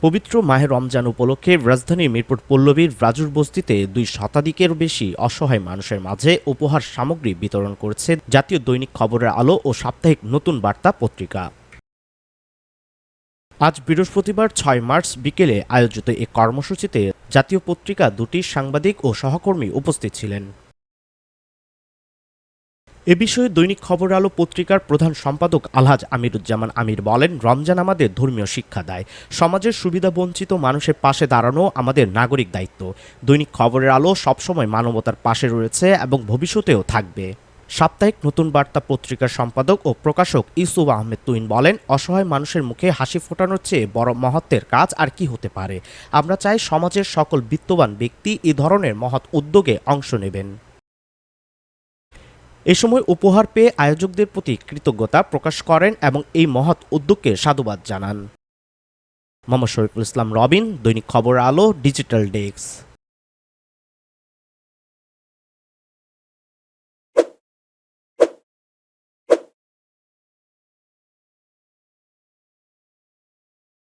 পবিত্র মাহে রমজান উপলক্ষে রাজধানীর মিরপুর পল্লবীর রাজুর বস্তিতে ২ শতাধিকের বেশি অসহায় মানুষের মাঝে উপহার সামগ্রী বিতরণ করেছে জাতীয় দৈনিক খবরের আলো ও সাপ্তাহিক নতুন বার্তা পত্রিকা। আজ বৃহস্পতিবার ৬ মার্চ বিকেলে আয়োজিত এ কর্মসূচিতে জাতীয় পত্রিকা দুটির সাংবাদিক ও সহকর্মী উপস্থিত ছিলেন। এ বিষয়ে দৈনিক খবর আলো পত্রিকার প্রধান সম্পাদক আলহাজ আমিরুজ্জামান আমির বলেন, রমজান আমাদের ধর্মীয় শিক্ষা দেয়। সমাজের সুবিধাবঞ্চিত মানুষের পাশে দাঁড়ানো আমাদের নাগরিক দায়িত্ব। দৈনিক খবরের আলো সবসময় মানবতার পাশে রয়েছে এবং ভবিষ্যতেও থাকবে। সাপ্তাহিক নতুন বার্তা পত্রিকার সম্পাদক ও প্রকাশক ইউসুফ আহমেদ তুহিন বলেন, অসহায় মানুষের মুখে হাসি ফোটানোর চেয়ে বড় মহত্বের কাজ আর কি হতে পারে। আমরা চাই সমাজের সকল বিত্তবান ব্যক্তি এ ধরনের মহৎ উদ্যোগে অংশ নেবেন। এ সময় উপহার পেয়ে আয়োজকদের প্রতি কৃতজ্ঞতা প্রকাশ করেন এবং এই মহৎ উদ্যোগকে সাধুবাদ জানান। মোহাম্মদ শরীফুল ইসলাম রবিন, দৈনিক খবর আলো, ডিজিটাল ডেস্ক।